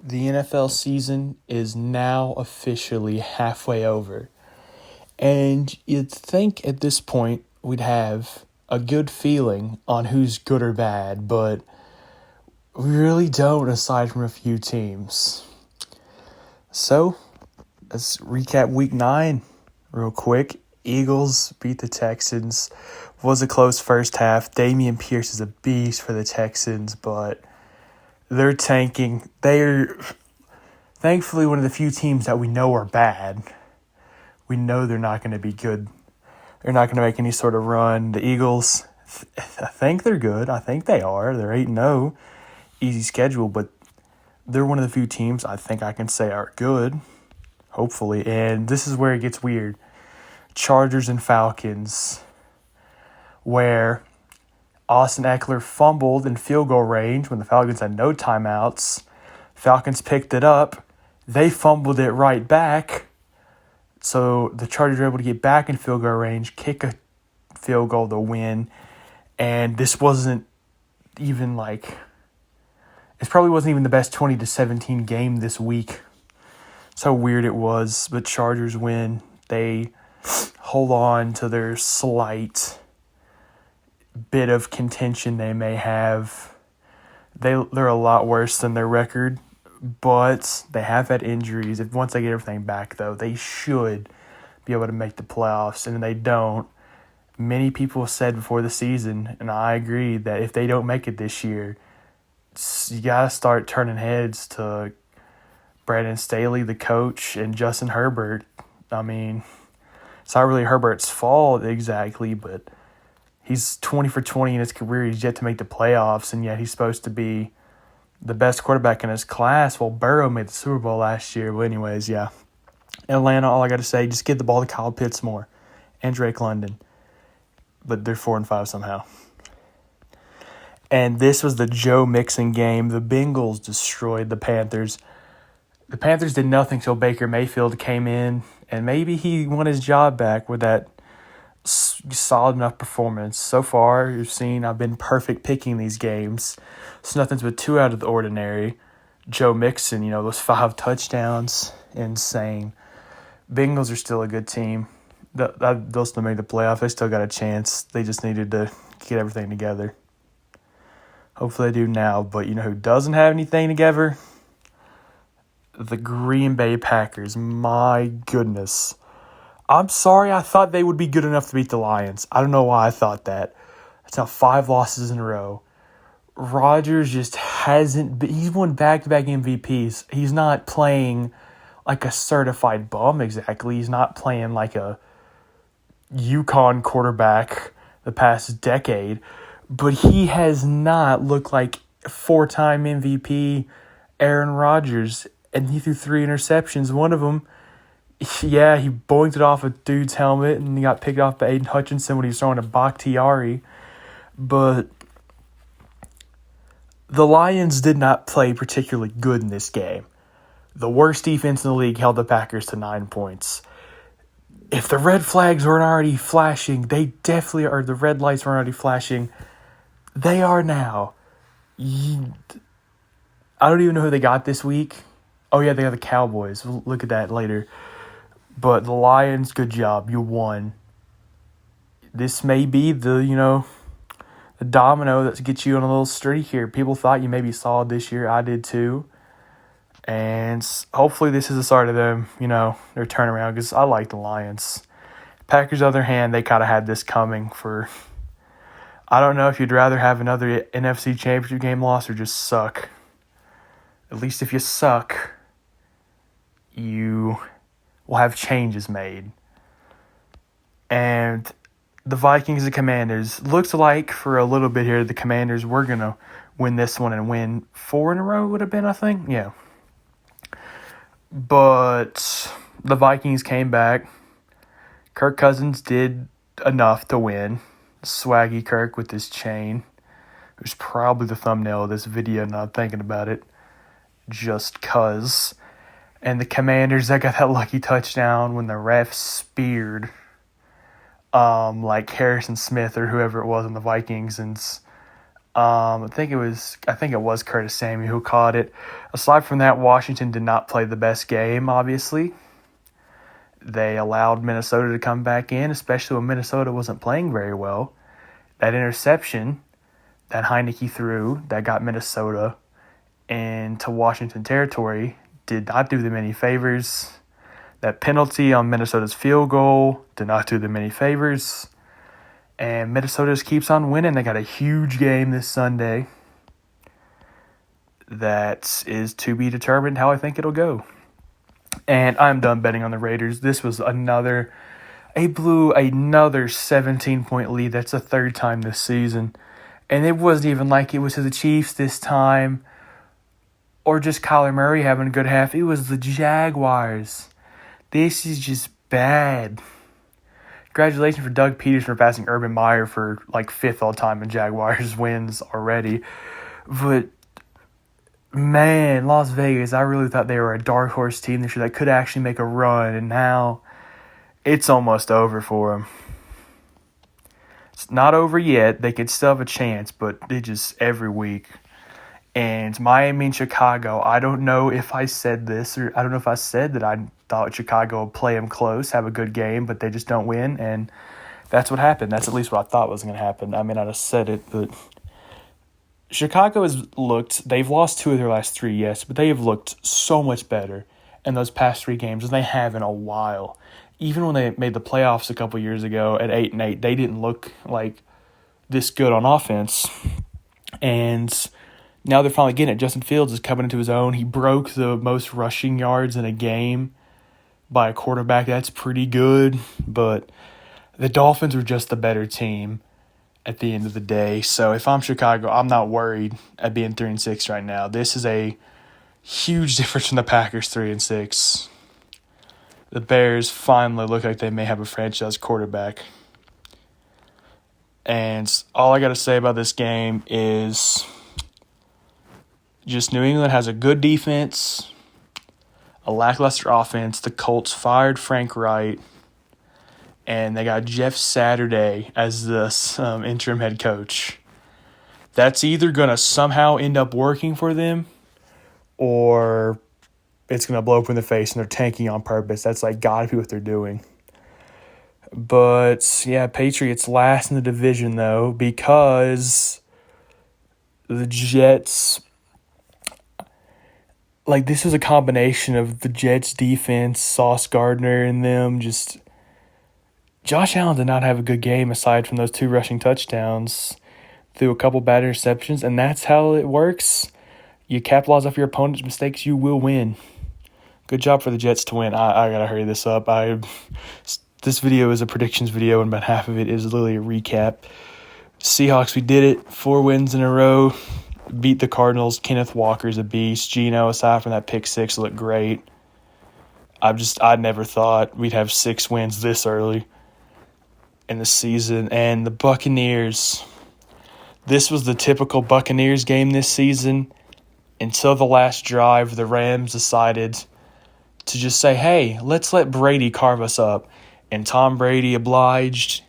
The NFL season is now officially halfway over. And you'd think at this point we'd have a good feeling on who's good or bad, but we really don't aside from a few teams. So, let's recap week 9 real quick. Eagles beat the Texans. Was a close first half. Dameon Pierce is a beast for the Texans, but they're tanking. They're thankfully one of the few teams that we know are bad. We know they're not going to be good. They're not going to make any sort of run. The Eagles, I think they're good. I think they are. They're 8-0. Easy schedule, but they're one of the few teams I think I can say are good, hopefully. And this is where it gets weird. Chargers and Falcons, where Austin Eckler fumbled in field goal range when the Falcons had no timeouts. Falcons picked it up. They fumbled it right back. So the Chargers were able to get back in field goal range, kick a field goal to win. And this wasn't even it probably wasn't even the best 20-17 game this week. So weird it was. But Chargers win. They hold on to their slight bit of contention they may have. They're a lot worse than their record, but they have had injuries. If once they get everything back, though, they should be able to make the playoffs, and they don't. Many people said before the season, and I agree, that if they don't make it this year, you got to start turning heads to Brandon Staley, the coach, and Justin Herbert. I mean, it's not really Herbert's fault exactly, but he's 20 for 20 in his career. He's yet to make the playoffs, and yet he's supposed to be the best quarterback in his class. Well, Burrow made the Super Bowl last year. But anyways, yeah. Atlanta, all I got to say, just give the ball to Kyle Pitts more and Drake London. But they're 4-5 somehow. And this was the Joe Mixon game. The Bengals destroyed the Panthers. The Panthers did nothing till Baker Mayfield came in, and maybe he won his job back with that solid enough performance. So far, you've seen I've been perfect picking these games. So nothing's but 2 out of the ordinary. Joe Mixon, those 5 touchdowns, insane. Bengals are still a good team. They'll still make the playoff. They still got a chance. They just needed to get everything together. Hopefully they do now. But you know who doesn't have anything together? The Green Bay Packers. My goodness. I'm sorry, I thought they would be good enough to beat the Lions. I don't know why I thought that. It's now 5 losses in a row. Rodgers just hasn't been, he's won back-to-back MVPs. He's not playing like a certified bum exactly. He's not playing like a UConn quarterback the past decade. But he has not looked like 4-time MVP Aaron Rodgers. And he threw 3 interceptions. One of them, he boinked it off a dude's helmet, and he got picked off by Aiden Hutchinson when he was throwing a Bakhtiari. But the Lions did not play particularly good in this game. The worst defense in the league held the Packers to 9 points. If the red flags weren't already flashing, they definitely are. The red lights weren't already flashing. They are now. I don't even know who they got this week. Oh, yeah, they got the Cowboys. We'll look at that later. But the Lions, good job. You won. This may be the domino that gets you on a little streak here. People thought you maybe saw it this year. I did too. And hopefully this is the start of them, their turnaround, because I like the Lions. Packers, on the other hand, they kind of had this coming for, I don't know if you'd rather have another NFC Championship game loss or just suck. At least if you suck, you will have changes made. And the Vikings and Commanders, looks like for a little bit here, the Commanders were going to win this one and win 4 in a row would have been, I think. Yeah. But the Vikings came back. Kirk Cousins did enough to win. Swaggy Kirk with his chain. It was probably the thumbnail of this video, not thinking about it. Just 'cause. And the Commanders, that got that lucky touchdown when the ref speared Harrison Smith or whoever it was on the Vikings, and I think it was Curtis Samuel who caught it. Aside from that, Washington did not play the best game, obviously. They allowed Minnesota to come back in, especially when Minnesota wasn't playing very well. That interception that Heineke threw that got Minnesota into Washington territory did not do them any favors. That penalty on Minnesota's field goal did not do them any favors. And Minnesota just keeps on winning. They got a huge game this Sunday that is to be determined how I think it'll go. And I'm done betting on the Raiders. This was they blew another 17-point lead. That's the third time this season. And it wasn't even like it was to the Chiefs this time or just Kyler Murray having a good half. It was the Jaguars. This is just bad. Congratulations for Doug Peters for passing Urban Meyer for like 5th all time in Jaguars wins already. But man, Las Vegas, I really thought they were a dark horse team this year that could actually make a run, and now it's almost over for them. It's not over yet. They could still have a chance, but they just every week. And Miami and Chicago, I don't know if I said this, or I don't know if I said that I thought Chicago would play them close, have a good game, but they just don't win, and that's what happened. That's at least what I thought was going to happen. I mean, I just said it, but Chicago they've lost 2 of their last 3, yes, but they have looked so much better in those past 3 games than they have in a while. Even when they made the playoffs a couple years ago at 8-8, they didn't look like this good on offense. And now they're finally getting it. Justin Fields is coming into his own. He broke the most rushing yards in a game by a quarterback. That's pretty good. But the Dolphins were just the better team at the end of the day. So if I'm Chicago, I'm not worried at being 3-6 right now. This is a huge difference from the Packers 3-6. The Bears finally look like they may have a franchise quarterback. And all I got to say about this game is just New England has a good defense, a lackluster offense. The Colts fired Frank Wright, and they got Jeff Saturday as the interim head coach. That's either going to somehow end up working for them, or it's going to blow up in the face and they're tanking on purpose. That's got to be what they're doing. But, yeah, Patriots last in the division, though, because the Jets, this was a combination of the Jets' defense, Sauce Gardner, and them. Just Josh Allen did not have a good game aside from those 2 rushing touchdowns. Threw a couple bad interceptions, and that's how it works. You capitalize off your opponent's mistakes, you will win. Good job for the Jets to win. I got to hurry this up. This video is a predictions video, and about half of it is literally a recap. Seahawks, we did it. 4 wins in a row. Beat the Cardinals. Kenneth Walker's a beast. Geno, aside from that pick 6, looked great. I never thought we'd have 6 wins this early in the season. And the Buccaneers, this was the typical Buccaneers game this season. Until the last drive, the Rams decided to just say, hey, let's let Brady carve us up. And Tom Brady obliged.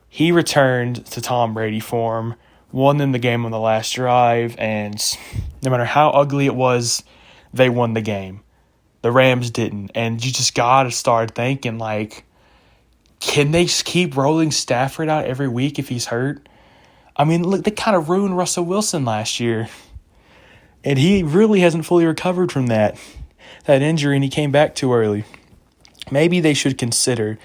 He returned to Tom Brady form, won them the game on the last drive, and no matter how ugly it was, they won the game. The Rams didn't. And you just got to start thinking, can they keep rolling Stafford out every week if he's hurt? I mean, look, they kind of ruined Russell Wilson last year. And he really hasn't fully recovered from that injury, and he came back too early. Maybe they should consider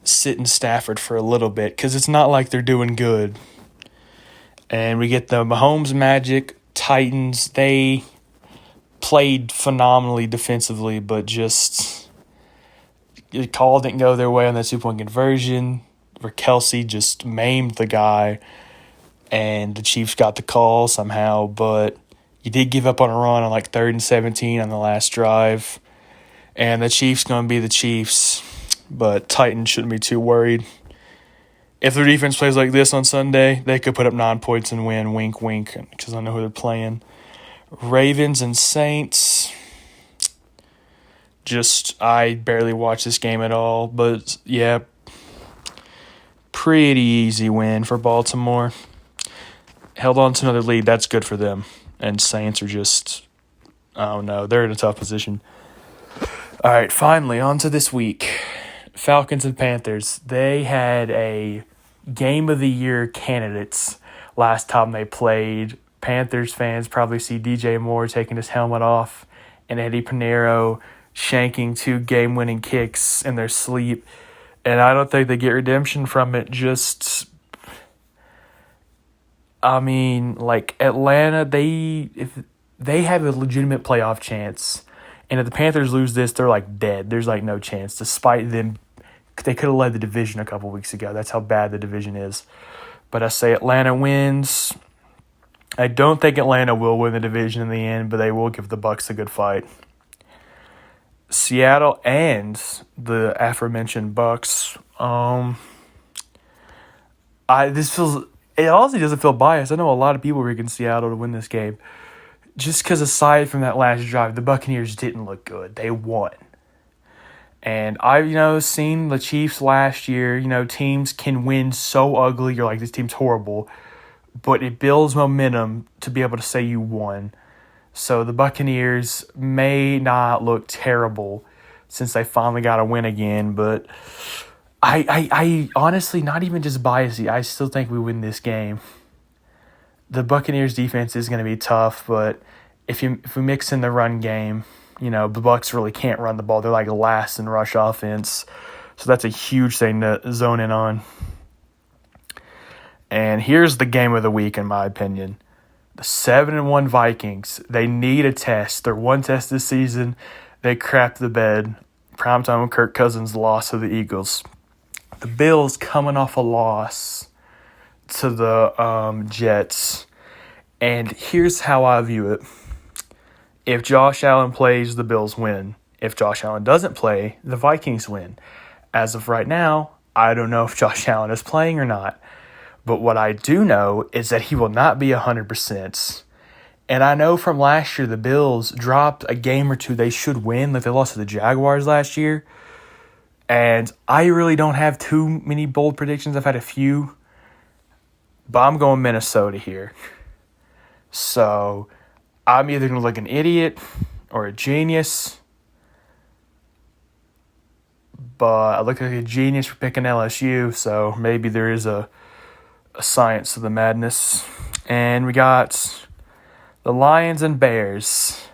sitting Stafford for a little bit, because it's not like they're doing good. And we get the Mahomes Magic Titans. They played phenomenally defensively, but just the call didn't go their way on that 2-point conversion, where Kelsey just maimed the guy, and the Chiefs got the call somehow, but you did give up on a run on 3rd and 17 on the last drive. And the Chiefs going to be the Chiefs. But Titans shouldn't be too worried. If their defense plays like this on Sunday, they could put up 9 points and win. Wink, wink, because I know who they're playing. Ravens and Saints. I barely watched this game at all. But, yeah, pretty easy win for Baltimore. held on to another lead. That's good for them. And Saints are just, I don't know, they're in a tough position. All right, finally, on to this week. Falcons and Panthers. They had a Game of the Year candidates last time they played. Panthers fans probably see DJ Moore taking his helmet off and Eddie Pinheiro shanking 2 game-winning kicks in their sleep. And I don't think they get redemption from it. Atlanta, if they have a legitimate playoff chance. And if the Panthers lose this, they're dead. There's no chance. Despite them, they could have led the division a couple weeks ago. That's how bad the division is. But I say Atlanta wins. I don't think Atlanta will win the division in the end, but they will give the Bucs a good fight. Seattle and the aforementioned Bucs. It honestly doesn't feel biased. I know a lot of people are picking Seattle to win this game. Just because aside from that last drive, the Buccaneers didn't look good. They won. And I've, seen the Chiefs last year. Teams can win so ugly. You're like, this team's horrible. But it builds momentum to be able to say you won. So the Buccaneers may not look terrible since they finally got a win again. But I honestly, not even just biased, I still think we win this game. The Buccaneers defense is going to be tough, but if we mix in the run game, the Bucs really can't run the ball. They're last in rush offense. So that's a huge thing to zone in on. And here's the game of the week, in my opinion. The 7-1 Vikings, they need a test. Their one test this season, they crapped the bed. Primetime Kirk Cousins lost to the Eagles. The Bills coming off a loss to the Jets. And here's how I view it. If Josh Allen plays, the Bills win. If Josh Allen doesn't play, the Vikings win. As of right now, I don't know if Josh Allen is playing or not. But what I do know is that he will not be 100%. And I know from last year the Bills dropped a game or two they should win. They lost to the Jaguars last year. And I really don't have too many bold predictions. I've had a few. But I'm going Minnesota here. So I'm either going to look an idiot or a genius. But I look like a genius for picking LSU. So maybe there is a science to the madness. And we got the Lions and Bears.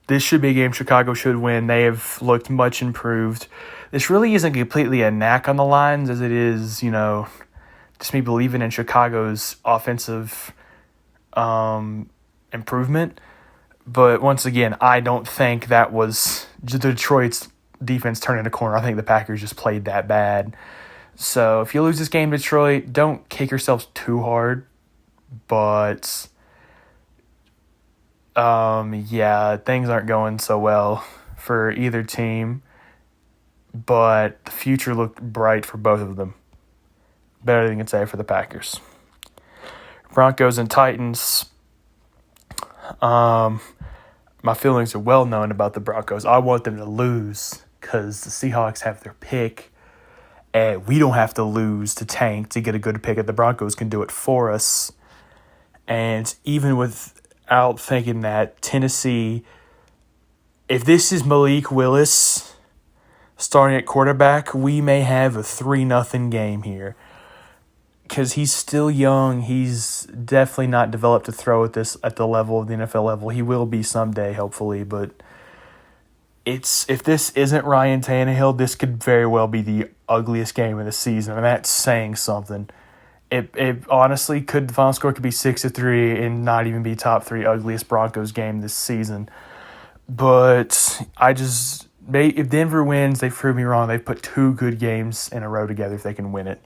This should be a game Chicago should win. They have looked much improved. This really isn't completely a knack on the Lions as it is, just me believing in Chicago's offensive improvement. But once again, I don't think that was Detroit's defense turning a corner. I think the Packers just played that bad. So if you lose this game, Detroit, don't kick yourselves too hard. But things aren't going so well for either team. But the future looked bright for both of them. Better than you can say for the Packers. Broncos and Titans. My feelings are well known about the Broncos. I want them to lose because the Seahawks have their pick. And we don't have to lose to tank to get a good pick. And the Broncos can do it for us. And even without thinking that, Tennessee, if this is Malik Willis starting at quarterback, we may have a 3-0 game here. Because he's still young. He's definitely not developed to throw at the level of the NFL level. He will be someday, hopefully. But if this isn't Ryan Tannehill, this could very well be the ugliest game of the season. And that's saying something. It honestly the final score could be 6-3 and not even be top 3 ugliest Broncos game this season. But if Denver wins, they prove me wrong. They've put 2 good games in a row together if they can win it.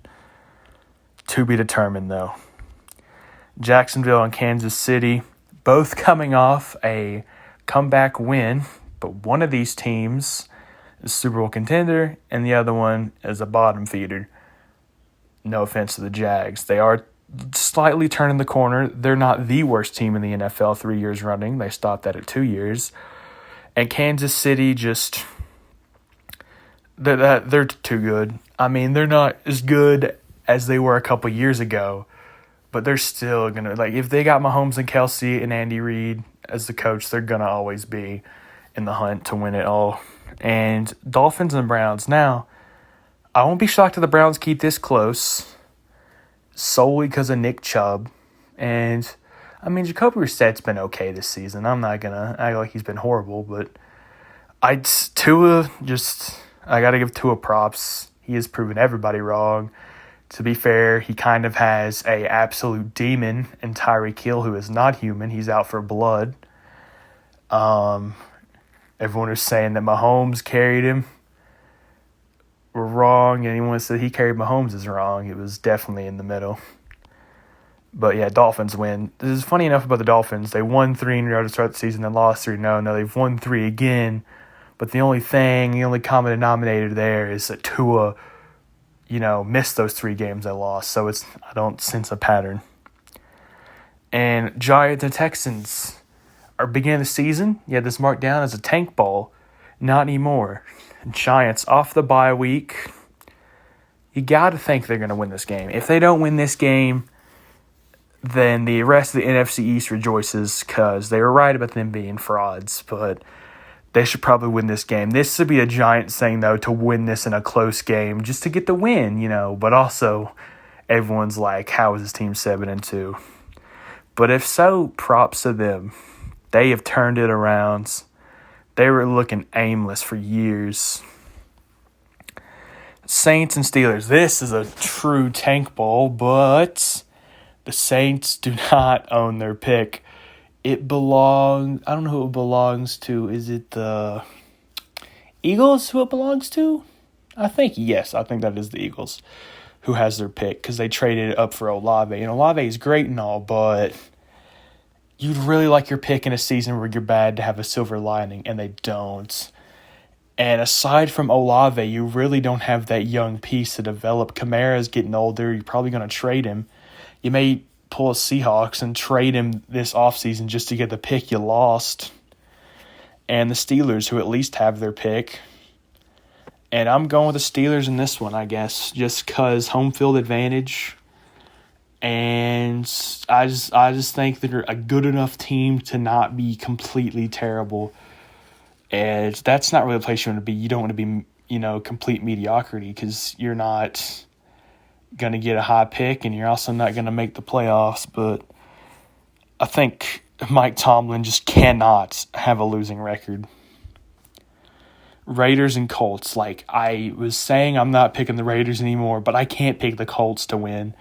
To be determined, though. Jacksonville and Kansas City, both coming off a comeback win, but one of these teams is a Super Bowl contender, and the other one is a bottom feeder. No offense to the Jags. They are slightly turning the corner. They're not the worst team in the NFL 3 years running. They stopped that at 2 years. And Kansas City they're too good. I mean, they're not as good as they were a couple years ago, but they're still going to, like, if they got Mahomes and Kelsey and Andy Reid as the coach, they're going to always be in the hunt to win it all. And Dolphins and Browns. Now, I won't be shocked if the Browns keep this close solely because of Nick Chubb. And, I mean, Jacoby Brissett's been okay this season. I'm not going to act like he's been horrible, but I got to give Tua props. He has proven everybody wrong. To be fair, he kind of has a absolute demon in Tyreek Hill, who is not human. He's out for blood. Everyone was saying that Mahomes carried him. We're wrong. Anyone said he carried Mahomes is wrong. It was definitely in the middle. But yeah, Dolphins win. This is funny enough about the Dolphins. They won 3 in a row to start the season and lost 3. No, they've won 3 again. But the only common denominator there is that Tua, missed those 3 games they lost. So I don't sense a pattern. And Giants and Texans are beginning the season. You had this marked down as a tank ball. Not anymore. Giants off the bye week. You got to think they're going to win this game. If they don't win this game, then the rest of the NFC East rejoices because they were right about them being frauds. But they should probably win this game. This would be a Giants thing, though, to win this in a close game just to get the win, But also, everyone's like, how is this team 7-2? But if so, props to them. They have turned it around. They were looking aimless for years. Saints and Steelers. This is a true tank ball, but the Saints do not own their pick. I don't know who it belongs to. Is it the Eagles who it belongs to? I think that is the Eagles who has their pick because they traded it up for Olave. And Olave is great and all, but you'd really like your pick in a season where you're bad to have a silver lining, and they don't. And aside from Olave, you really don't have that young piece to develop. Kamara's getting older. You're probably going to trade him. You may pull a Seahawks and trade him this offseason just to get the pick you lost. And the Steelers, who at least have their pick. And I'm going with the Steelers in this one, I guess, just because home field advantage. And I just think they're a good enough team to not be completely terrible. And that's not really a place you want to be. You don't want to be, complete mediocrity because you're not going to get a high pick and you're also not going to make the playoffs. But I think Mike Tomlin just cannot have a losing record. Raiders and Colts. Like I was saying, I'm not picking the Raiders anymore, but I can't pick the Colts to win.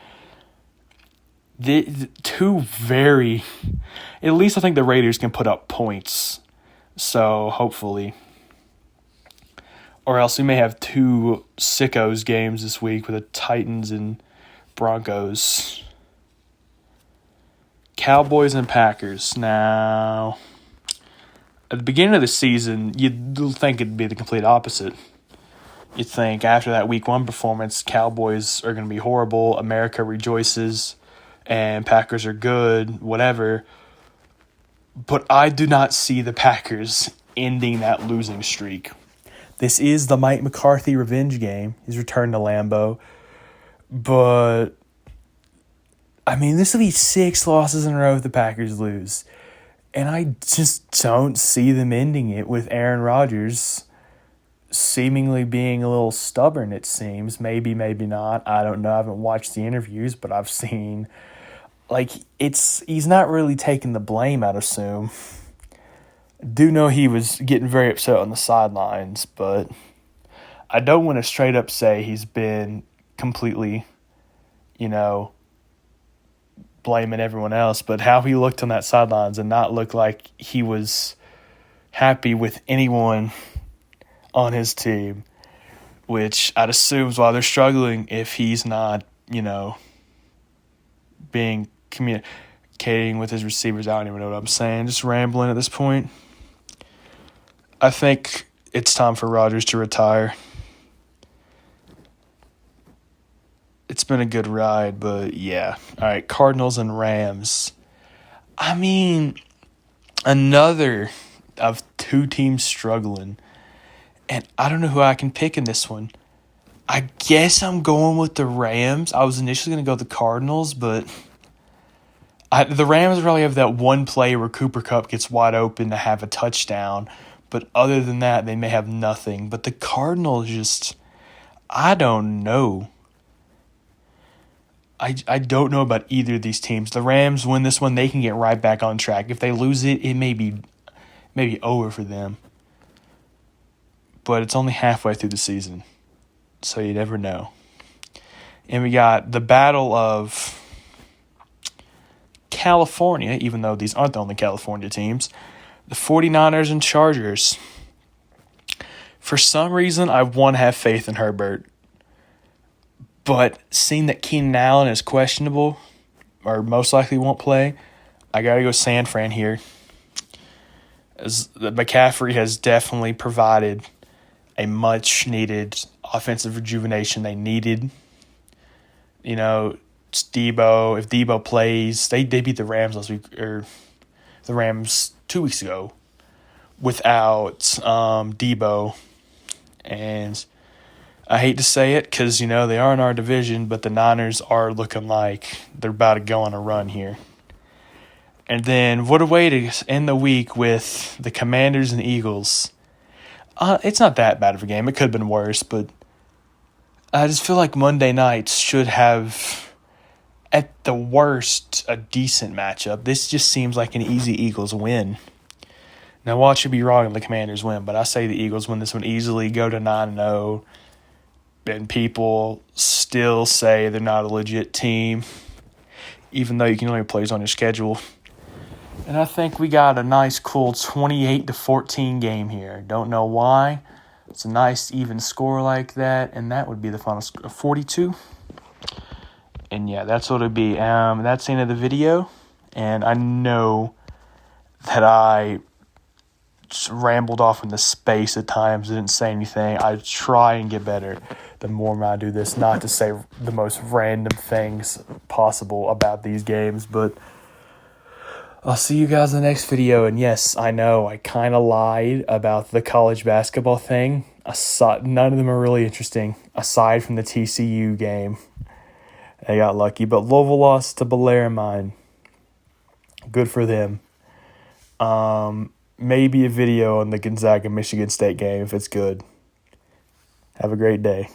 The two very, at least I think the Raiders can put up points. So hopefully, or else we may have 2 sickos games this week with the Titans and Broncos. Cowboys and Packers. Now, at the beginning of the season, you'd think it'd be the complete opposite. You'd think after that Week 1 performance, Cowboys are going to be horrible, America rejoices, and Packers are good, whatever. But I do not see the Packers ending that losing streak. This is the Mike McCarthy revenge game, his return to Lambeau. But, I mean, this will be 6 losses in a row if the Packers lose. And I just don't see them ending it with Aaron Rodgers seemingly being a little stubborn, it seems. Maybe, maybe not. I don't know. I haven't watched the interviews, but I've seen, he's not really taking the blame, I'd assume. Do know he was getting very upset on the sidelines, but I don't want to straight up say he's been completely, blaming everyone else, but how he looked on that sidelines and not look like he was happy with anyone on his team, which I'd assume is why they're struggling if he's not, being communicating with his receivers. I don't even know what I'm saying. Just rambling at this point. I think it's time for Rodgers to retire. It's been a good ride, but yeah. All right, Cardinals and Rams. I mean, another of 2 teams struggling. And I don't know who I can pick in this one. I guess I'm going with the Rams. I was initially going to go with the Cardinals, but the Rams really have that one play where Cooper Kupp gets wide open to have a touchdown. But other than that, they may have nothing. But the Cardinals just, I don't know. I don't know about either of these teams. The Rams win this one, they can get right back on track. If they lose it, it may be over for them. But it's only halfway through the season, so you never know. And we got the battle of California, even though these aren't the only California teams. The 49ers and Chargers. For some reason, I want to have faith in Herbert. But seeing that Keenan Allen is questionable, or most likely won't play, I got to go San Fran here. As McCaffrey has definitely provided a much-needed offensive rejuvenation they needed. You know, it's Debo. If Debo plays, they beat the Rams last week, or the Rams 2 weeks ago, without Debo. And I hate to say it because, they are in our division, but the Niners are looking like they're about to go on a run here. And then what a way to end the week with the Commanders and Eagles. It's not that bad of a game. It could have been worse, but I just feel like Monday nights should have, at the worst, a decent matchup. This just seems like an easy Eagles win. Now, watch you be wrong and the Commanders win, but I say the Eagles win this one easily, go to 9-0, and people still say they're not a legit team, even though you can only play on your schedule. And I think we got a nice, cool 28-14 game here. Don't know why. It's a nice, even score like that, and that would be the final score, 42. And yeah, that's what it would be. That's the end of the video, and I know that I just rambled off into space at times. I didn't say anything. I try and get better the more I do this, not to say the most random things possible about these games, but I'll see you guys in the next video. And yes, I know I kind of lied about the college basketball thing. None of them are really interesting, aside from the TCU game. They got lucky, but Louisville lost to Bellarmine. Good for them. Maybe a video on the Gonzaga-Michigan State game if it's good. Have a great day.